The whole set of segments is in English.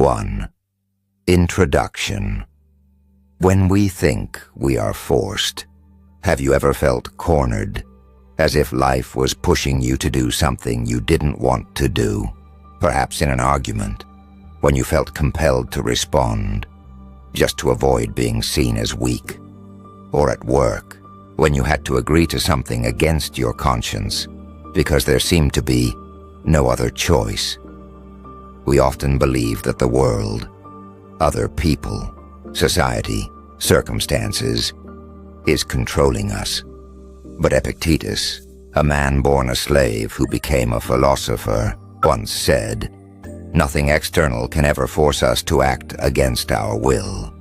1. Introduction. When we think we are forced, have you ever felt cornered, as if life was pushing you to do something you didn't want to do? Perhaps in an argument, when you felt compelled to respond, just to avoid being seen as weak. Or at work, when you had to agree to something against your conscience, because there seemed to be no other choice. We often believe that the world, other people, society, circumstances, is controlling us. But Epictetus, a man born a slave who became a philosopher, once said, "Nothing external can ever force us to act against our will."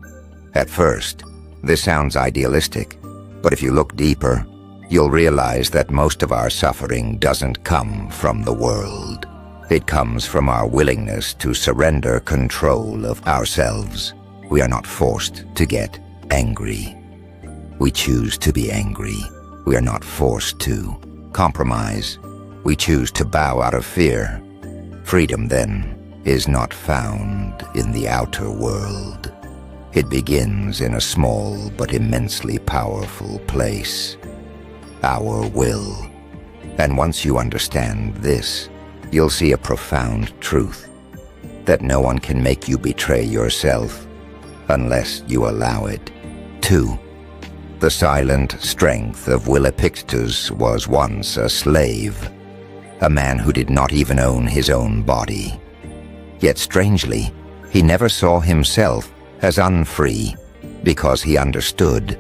At first, this sounds idealistic, but if you look deeper, you'll realize that most of our suffering doesn't come from the world. It comes from our willingness to surrender control of ourselves. We are not forced to get angry. We choose to be angry. We are not forced to compromise. We choose to bow out of fear. Freedom, then, is not found in the outer world. It begins in a small but immensely powerful place, our will. And once you understand this, you'll see a profound truth, that no one can make you betray yourself unless you allow it. 2. The silent strength of Will Epictetus was once a slave, a man who did not even own his own body. Yet strangely, he never saw himself as unfree, because he understood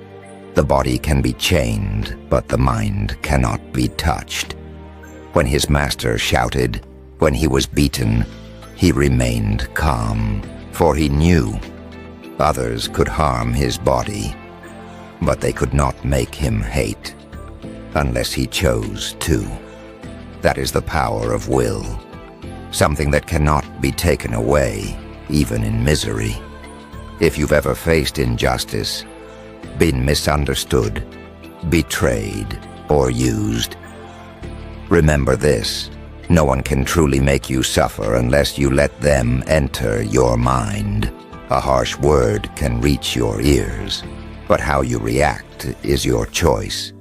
the body can be chained, but the mind cannot be touched. When his master shouted, when he was beaten, he remained calm, for he knew others could harm his body, but they could not make him hate, unless he chose to. That is the power of will, something that cannot be taken away, even in misery. If you've ever faced injustice, been misunderstood, betrayed, or used, remember this: no one can truly make you suffer unless you let them enter your mind. A harsh word can reach your ears, but how you react is your choice.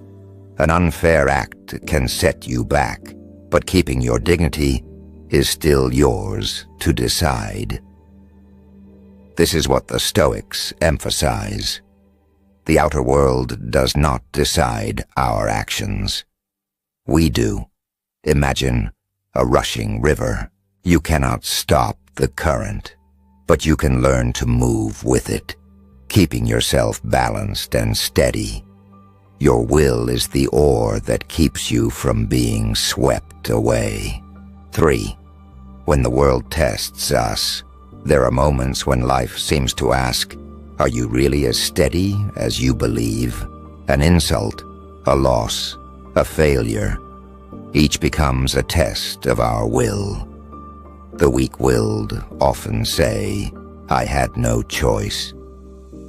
An unfair act can set you back, but keeping your dignity is still yours to decide. This is what the Stoics emphasize. The outer world does not decide our actions. We do. Imagine a rushing river. You cannot stop the current, but you can learn to move with it, keeping yourself balanced and steady. Your will is the oar that keeps you from being swept away. 3. When the world tests us, there are moments when life seems to ask, are you really as steady as you believe? An insult, a loss, a failure, each becomes a test of our will. The weak-willed often say, I had no choice.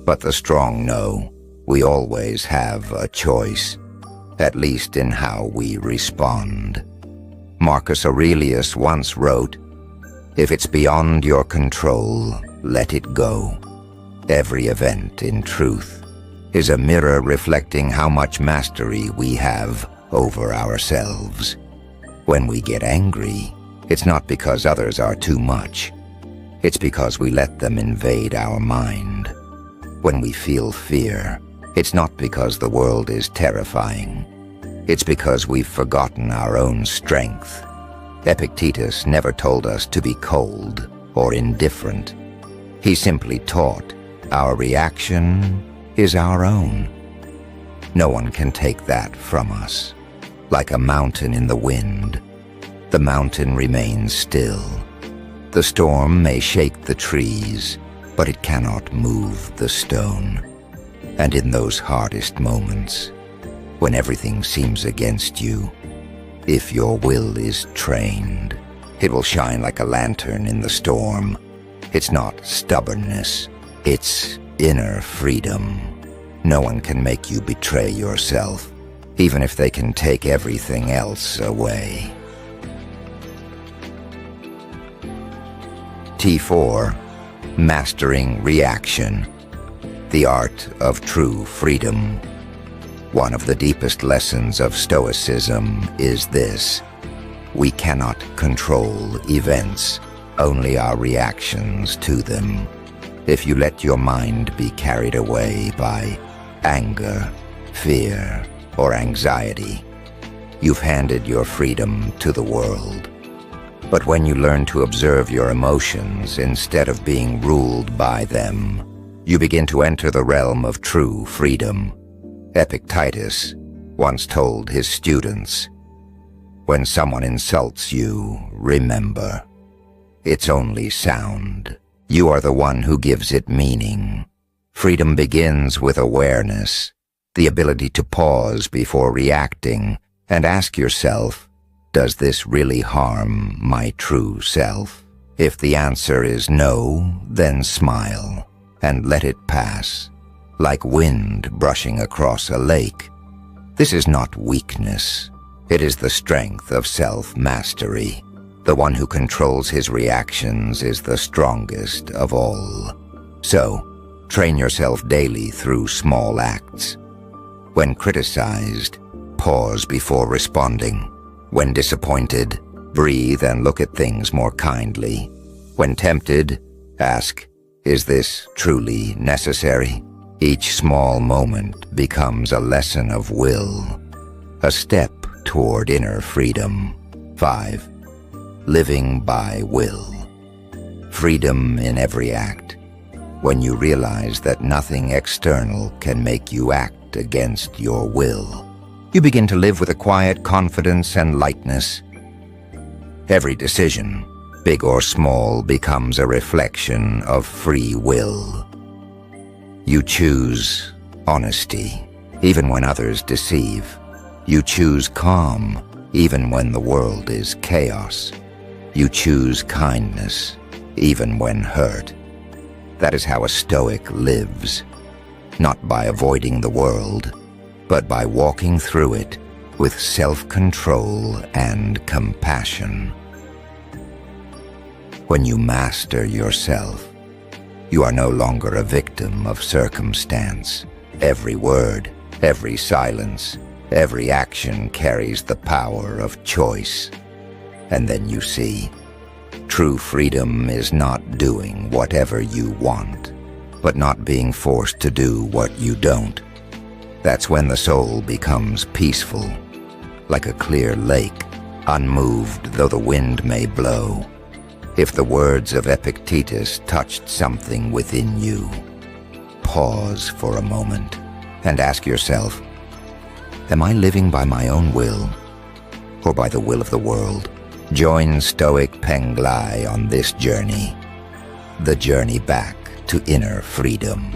But the strong know we always have a choice, at least in how we respond. Marcus Aurelius once wrote, if it's beyond your control, let it go. Every event, in truth, is a mirror reflecting how much mastery we have over ourselves. When we get angry, it's not because others are too much. It's because we let them invade our mind. When we feel fear, it's not because the world is terrifying. It's because we've forgotten our own strength. Epictetus never told us to be cold or indifferent. He simply taught our reaction is our own. No one can take that from us. Like a mountain in the wind, the mountain remains still. The storm may shake the trees, but it cannot move the stone. And in those hardest moments, when everything seems against you, if your will is trained, it will shine like a lantern in the storm. It's not stubbornness, it's inner freedom. No one can make you betray yourself, even if they can take everything else away. T4. Mastering Reaction, the Art of True Freedom. One of the deepest lessons of Stoicism is this: we cannot control events, only our reactions to them. If you let your mind be carried away by anger, fear, or anxiety, you've handed your freedom to the world. But when you learn to observe your emotions instead of being ruled by them, you begin to enter the realm of true freedom. Epictetus once told his students, "When someone insults you, remember, it's only sound. You are the one who gives it meaning." Freedom begins with awareness, the ability to pause before reacting and ask yourself, does this really harm my true self? If the answer is no, then smile and let it pass, like wind brushing across a lake. This is not weakness. It is the strength of self-mastery. The one who controls his reactions is the strongest of all. So, train yourself daily through small acts. When criticized, pause before responding. When disappointed, breathe and look at things more kindly. When tempted, ask, is this truly necessary? Each small moment becomes a lesson of will, a step toward inner freedom. 5. Living by will. Freedom in every act. When you realize that nothing external can make you act against your will, you begin to live with a quiet confidence and lightness. Every decision, big or small, becomes a reflection of free will. You choose honesty, even when others deceive. You choose calm, even when the world is chaos. You choose kindness, even when hurt. That is how a Stoic lives, not by avoiding the world, but by walking through it with self-control and compassion. When you master yourself, you are no longer a victim of circumstance. Every word, every silence, every action carries the power of choice. And then you see, true freedom is not doing whatever you want, but not being forced to do what you don't. That's when the soul becomes peaceful, like a clear lake, unmoved though the wind may blow. If the words of Epictetus touched something within you, pause for a moment and ask yourself, am I living by my own will or by the will of the world? Join Stoic Penglai on this journey, the journey back to inner freedom.